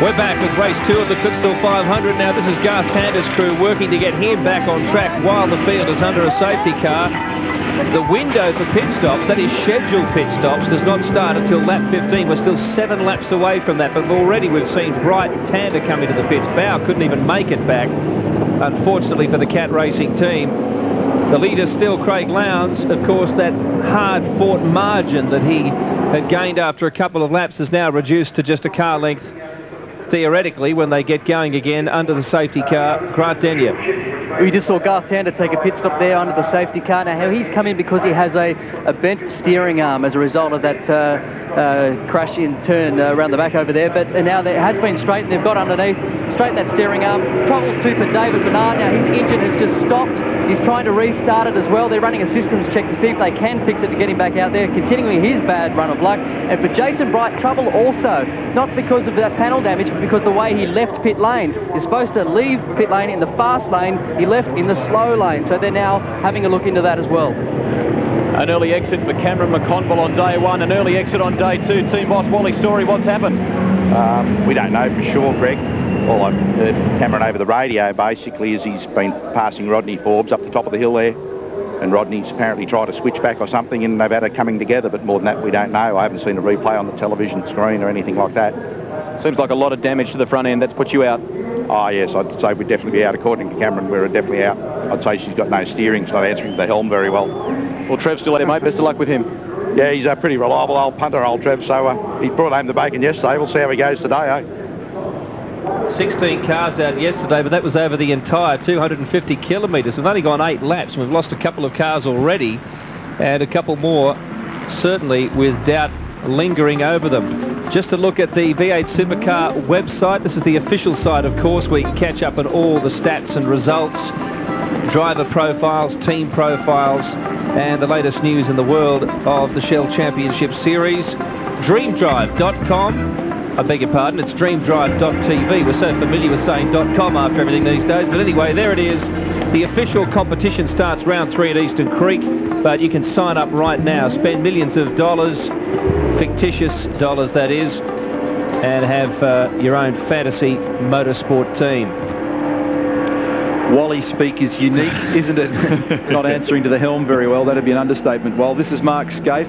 We're back with race 2 of the Clipsal 500. Now this is Garth Tander's crew working to get him back on track while the field is under a safety car. The window for pit stops, that is scheduled pit stops, does not start until lap 15. We're still 7 laps away from that, but already we've seen Bright Tander come into the pits. Bow couldn't even make it back, unfortunately for the Cat Racing team. The leader still Craig Lowndes. Of course, that hard-fought margin that he had gained after a couple of laps is now reduced to just a car length, theoretically, when they get going again under the safety car. Grant Denyer. We just saw Garth Tander take a pit stop there under the safety car. Now, he's come in because he has a bent steering arm as a result of that crash in turn around the back over there. But now that has been straightened. They've got underneath, straighten that steering arm. Troubles too for David Bernard. Now, his engine has just stopped. He's trying to restart it as well. They're running a systems check to see if they can fix it to get him back out there, continuing his bad run of luck. And for Jason Bright, trouble also, not because of that panel damage, but because the way he left pit lane. You're supposed to leave pit lane in the fast lane. He left in the slow lane, so they're now having a look into that as well. An early exit for Cameron McConville on day 1, an early exit on day 2. Team boss Wally Story, what's happened? We don't know for sure, Greg. All I've heard from Cameron over the radio basically is he's been passing Rodney Forbes up the top of the hill there, and Rodney's apparently tried to switch back or something, and they've had it coming together, but more than that we don't know. I haven't seen a replay on the television screen or anything like that. Seems like a lot of damage to the front end. That's put you out. Oh yes, I'd say we'd definitely be out. According to Cameron, we're definitely out. I'd say she's got no steering, she's not answering the helm very well. Well, Trev's still there, mate. Best of luck with him. Yeah, he's a pretty reliable old punter, old Trev, so he brought home the bacon yesterday. We'll see how he goes today, 16 cars out yesterday, but that was over the entire 250 kilometres. We've only gone 8 laps. We've lost a couple of cars already, and a couple more, certainly, with doubt lingering over them. Just a look at the V8 Supercar website. This is the official site, of course, where you can catch up on all the stats and results, driver profiles, team profiles, and the latest news in the world of the Shell Championship Series. DreamDrive.com. I beg your pardon, it's DreamDrive.tv. We're so familiar with saying .com after everything these days. But anyway, there it is. The official competition starts round 3 at Eastern Creek, but you can sign up right now, spend millions of dollars, fictitious dollars that is, and have your own fantasy motorsport team. Wally speak is unique, isn't it? Not answering to the helm very well. That'd be an understatement. Well, this is Mark Scaife.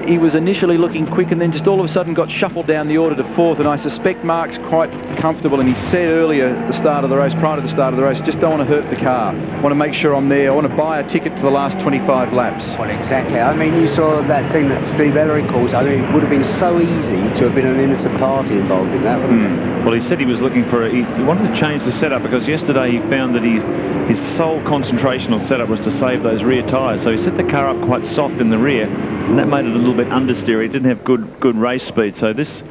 He was initially looking quick and then just all of a sudden got shuffled down the order to 4th, and I suspect Mark's quite comfortable, and he said earlier at the start of the race, prior to the start of the race, just don't want to hurt the car. I want to make sure I'm there. I want to buy a ticket for the last 25 laps. Well, exactly. I mean, you saw that thing that Steve Ellery calls. I mean, it would have been so easy to have been an innocent party involved in that, wouldn't it? Well, he said he was looking for he wanted to change the setup, because yesterday he found that his sole concentration on setup was to save those rear tyres. So he set the car up quite soft in the rear, and that made it a little bit understeer. He didn't have good race speed. So this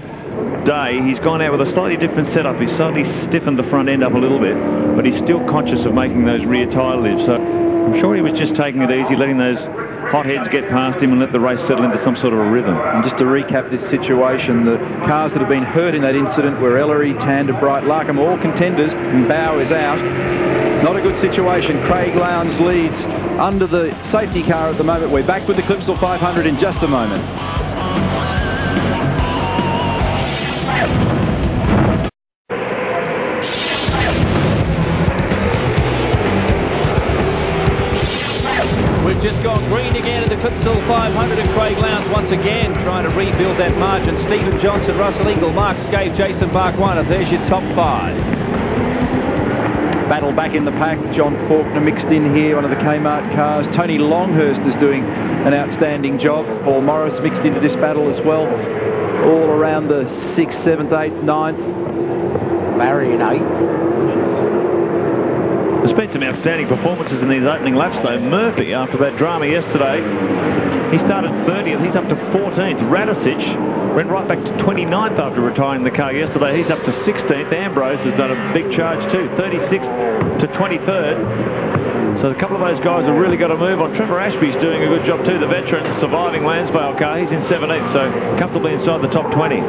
day he's gone out with a slightly different setup. He's slightly stiffened the front end up a little bit, but he's still conscious of making those rear tyre lives. So I'm sure he was just taking it easy, letting those hot heads get past him and let the race settle into some sort of a rhythm. And just to recap this situation, the cars that have been hurt in that incident were Ellery, Tander, Bright, Larkham, all contenders, and Bow is out. Not a good situation. Craig Lowndes leads under the safety car at the moment. We're back with the Clipsal 500 in just a moment. We've just gone green again at the Clipsal 500, and Craig Lowndes once again trying to rebuild that margin. Stephen Johnson, Russell Eagle, Mark Scaife, Jason Barkwana. There's your top 5. Battle back in the pack. John Faulkner mixed in here, one of the Kmart cars. Tony Longhurst is doing an outstanding job. Paul Morris mixed into this battle as well. All around the 6th, 7th, 8th, 9th. Barry in 8th. There's been some outstanding performances in these opening laps though. Murphy, after that drama yesterday, he started 30th, he's up to 14th. Radicic went right back to 29th after retiring the car yesterday. He's up to 16th. Ambrose has done a big charge too, 36th to 23rd. So a couple of those guys have really got to move on. Trevor Ashby's doing a good job too, the veteran, surviving Lansdale car. He's in 17th, so comfortably inside the top 20.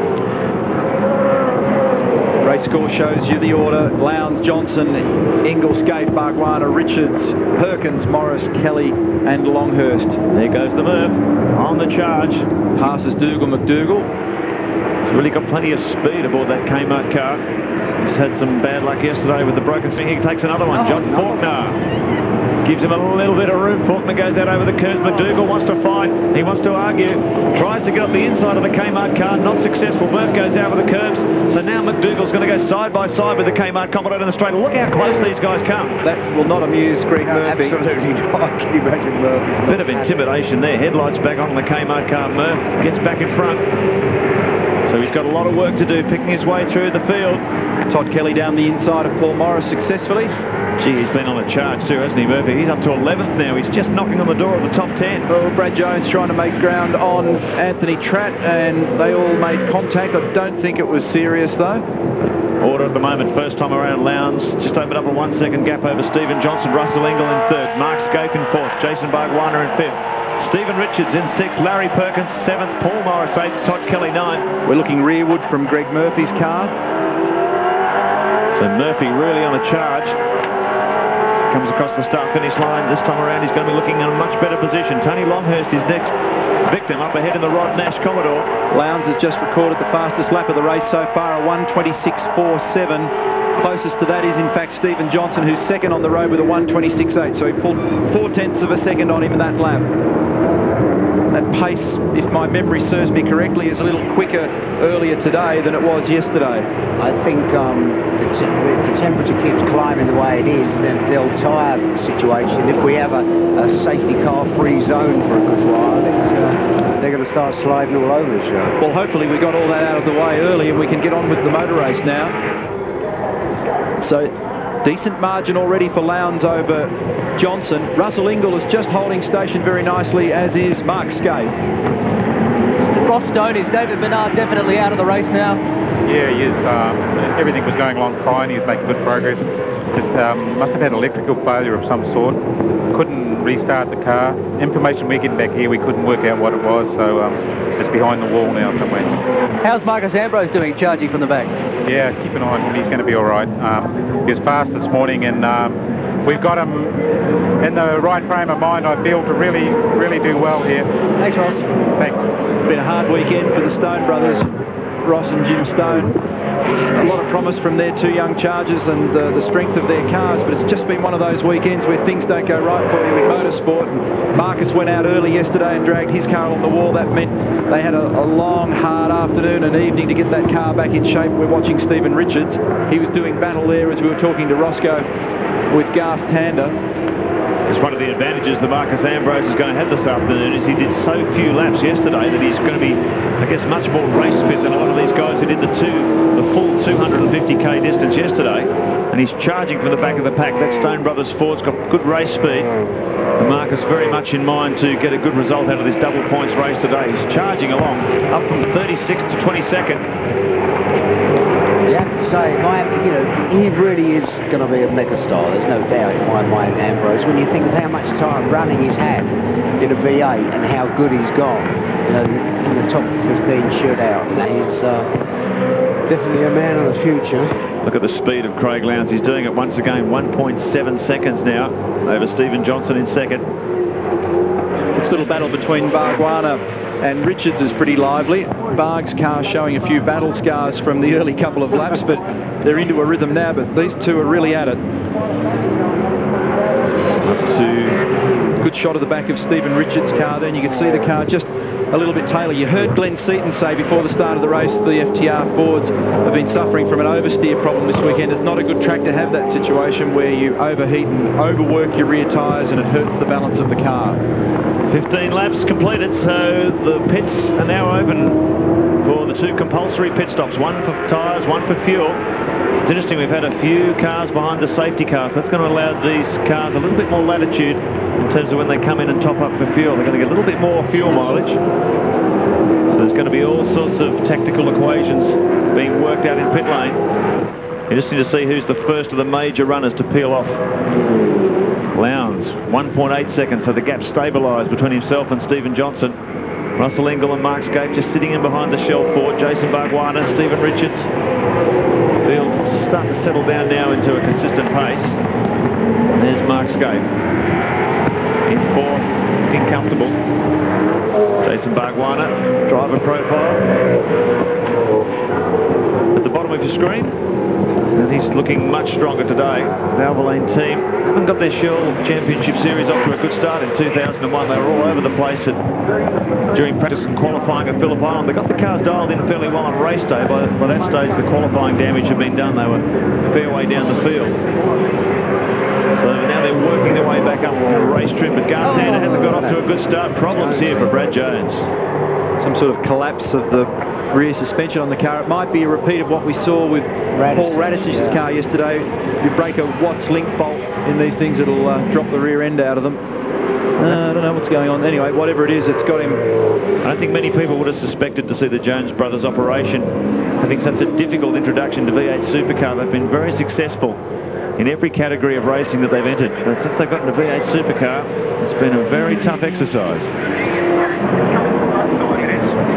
Race score shows you the order. Lowndes, Johnson, Engel, Scaife, Barkwana, Richards, Perkins, Morris, Kelly and Longhurst. There goes the Murph on the charge. Passes Dougal, McDougall. He's really got plenty of speed aboard that Kmart car. He's had some bad luck yesterday with the broken swing. He takes another one. John Faulkner gives him a little bit of room. Faulkner goes out over the curves. McDougall wants to fight. He wants to argue. Tries to get up the inside of the Kmart car. Not successful. Murph goes out with the curves. So now McDougall's going to go side by side with the Kmart Commodore in the straight. Look how close these guys come. That will not amuse Greg Murphy. Absolutely not. Can you imagine Murphy's Bit of intimidation there. Headlights back on the Kmart car. Murph gets back in front. So he's got a lot of work to do, picking his way through the field. Todd Kelly down the inside of Paul Morris successfully. Gee, he's been on a charge too, hasn't he, Murphy? He's up to 11th now. He's just knocking on the door of the top 10. Well, Brad Jones trying to make ground on Anthony Tratt, and they all made contact. I don't think it was serious, though. Order at the moment, first time around Lowndes. Just opened up a 1 second gap over Stephen Johnson. Russell Ingall in third. Mark Scape in fourth. Jason Bargwanna in fifth. Stephen Richards in sixth. Larry Perkins seventh. Paul Morris eighth. Todd Kelly ninth. We're looking rearward from Greg Murphy's car. So Murphy really on a charge. Comes across the start-finish line. This time around he's going to be looking in a much better position. Tony Longhurst is next victim up ahead in the Rod Nash Commodore. Lowndes has just recorded the fastest lap of the race so far, a 1:26.47. Closest to that is in fact Stephen Johnson, who's second on the road with a 1:26.8. So he pulled 0.4 of a second on him in that lap. That pace, if my memory serves me correctly, is a little quicker earlier today than it was yesterday. I think if the temperature keeps climbing the way it is, then they'll tire the situation. If we have a safety car free zone for a good while, they're going to start sliding all over the show. Well, hopefully we got all that out of the way early and we can get on with the motor race now. So decent margin already for Lowndes over Johnson. Russell Ingall is just holding station very nicely, as is Mark Scape. Ross Stone, is David Bernard definitely out of the race now? Yeah, he is. Everything was going along fine. He was making good progress. Just must have had electrical failure of some sort. Couldn't restart the car. Information we're getting back here, we couldn't work out what it was, so it's behind the wall now somewhere. How's Marcus Ambrose doing, charging from the back? Yeah, keep an eye on him. He's going to be all right. He was fast this morning, and we've got him in the right frame of mind, I feel, to really, really do well here. Thanks, Ross. Thanks. Been a hard weekend for the Stone brothers, Ross and Jim Stone. A lot of promise from their two young chargers and the strength of their cars, but it's just been one of those weekends where things don't go right for you in motorsport. And Marcus went out early yesterday and dragged his car on the wall. That meant they had a long, hard afternoon and evening to get that car back in shape. We're watching Stephen Richards. He was doing battle there as we were talking to Roscoe with Garth Tander. It's one of the advantages that Marcus Ambrose is going to have this afternoon, is he did so few laps yesterday that he's going to be, I guess, much more race fit than a lot of these guys who did the full 250k distance yesterday. And he's charging from the back of the pack. That Stone Brothers Ford's got good race speed. And Marcus very much in mind to get a good result out of this double points race today. He's charging along, up from 36th to 22nd. You have to say, he really is going to be a megastar. There's no doubt in my mind, Ambrose. When you think of how much time running he's had in a V8 and how good he's gone, in the top 15 shootout, that is definitely a man of the future. Look at the speed of Craig Lowndes. He's doing it once again, 1.7 seconds now over Stephen Johnson in second. This little battle between Bargwanna and Richards is pretty lively. Barg's car showing a few battle scars from the early couple of laps, but they're into a rhythm now, but these two are really at it. Up to good shot of the back of Stephen Richards' car. Then you can see the car just a little bit tailer. You heard Glenn Seaton say before the start of the race the FTR Fords have been suffering from an oversteer problem this weekend. It's not a good track to have that situation where you overheat and overwork your rear tyres and it hurts the balance of the car. 15 laps completed, so the pits are now open for the two compulsory pit stops, one for tyres, one for fuel. It's interesting, we've had a few cars behind the safety cars. That's going to allow these cars a little bit more latitude in terms of when they come in and top up for fuel. They're going to get a little bit more fuel mileage. So there's going to be all sorts of tactical equations being worked out in pit lane. Interesting to see who's the first of the major runners to peel off. Lowndes, 1.8 seconds, so the gap stabilised between himself and Stephen Johnson. Russell Ingall and Mark Scape just sitting in behind the Shell Ford. Jason Bargwanna, Stephen Richards. They'll start to settle down now into a consistent pace. And there's Mark Scape in fourth, looking comfortable. Jason Bargwanna, driver profile. screen. And he's looking much stronger today. The Valvoline team haven't got their Shell Championship Series off to a good start in 2001. They were all over the place during practice and qualifying at Phillip Island. They got the cars dialed in fairly well on race day. By that stage, the qualifying damage had been done. They were a fair way down the field. So now they're working their way back up on the race trim. But Garth Tander hasn't got off to a good start. Problems here for Brad Jones. Some sort of collapse of the rear suspension on the car. It might be a repeat of what we saw with Paul Radisic's car yesterday. You break a Watts link bolt in these things, it'll drop the rear end out of them. I don't know what's going on. Anyway, whatever it is, it's got him. I don't think many people would have suspected to see the Jones brothers operation having such a difficult introduction to V8 Supercar. They've been very successful in every category of racing that they've entered. But since they've gotten a V8 Supercar, it's been a very tough exercise.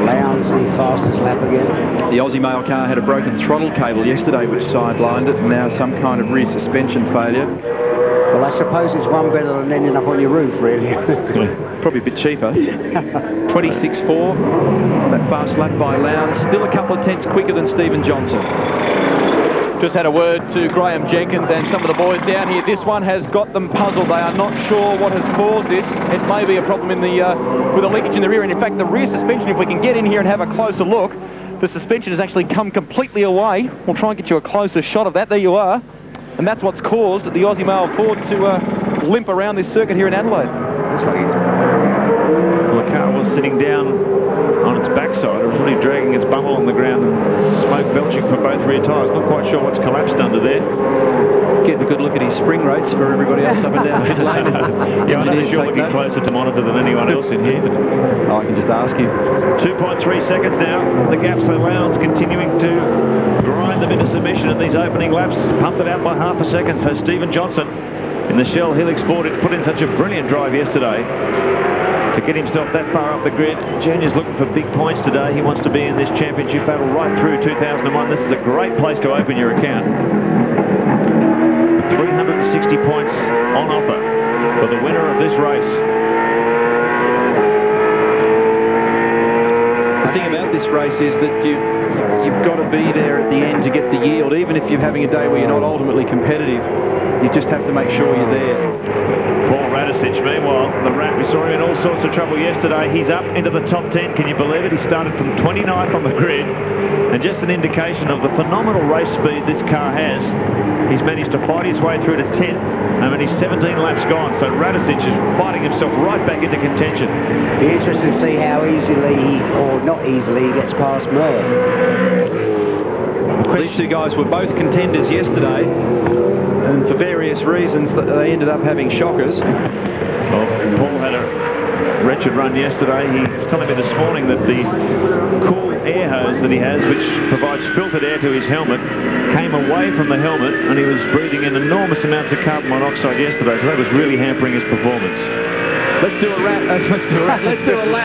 Lowndes, the fastest lap again. The Aussie male car had a broken throttle cable yesterday which sidelined it, and now some kind of rear suspension failure. Well, I suppose it's one better than ending up on your roof, really. Probably a bit cheaper. 26.4, that fast lap by Lowndes. Still a couple of tenths quicker than Stephen Johnson. Just had a word to Graham Jenkins and some of the boys down here. This one has got them puzzled. They are not sure what has caused this. It may be a problem in the with a leakage in the rear. And in fact, the rear suspension, if we can get in here and have a closer look, the suspension has actually come completely away. We'll try and get you a closer shot of that. There you are. And that's what's caused the Aussie male Ford to limp around this circuit here in Adelaide. Looks like it's... Well, the car was sitting down on its backside. It was really dragging its bum along the ground and smoke belching from both rear tyres. Not quite sure what's collapsed under there. Getting a good look at his spring rates for everybody else up and down pit lane. Yeah, I know you're looking closer to monitor than anyone else in here. Oh, I can just ask him. 2.3 seconds now. The gaps for Lowndes continuing to grind them into submission in these opening laps. Pumped it out by half a second. So Stephen Johnson in the Shell Helix Ford put in such a brilliant drive yesterday to get himself that far up the grid. Junior's looking for big points today. He wants to be in this championship battle right through 2001. This is a great place to open your account. 360 points on offer for the winner of this race. The thing about this race is that you've got to be there at the end to get the yield. Even if you're having a day where you're not ultimately competitive, you just have to make sure you're there. Paul Radisic, meanwhile, the Rat, we saw him in all sorts of trouble yesterday. He's up into the top 10. Can you believe it? He started from 29th on the grid. And just an indication of the phenomenal race speed this car has. He's managed to fight his way through to 10th. And only 17 laps gone. So Radisic is fighting himself right back into contention. Be interesting to see how easily, or not easily, he gets past Merv. These two guys were both contenders yesterday, and for various reasons they ended up having shockers. Well, Paul had a wretched run yesterday. He was telling me this morning that the cool air hose that he has, which provides filtered air to his helmet, came away from the helmet, and he was breathing in enormous amounts of carbon monoxide yesterday, so that was really hampering his performance. Let's do a lap.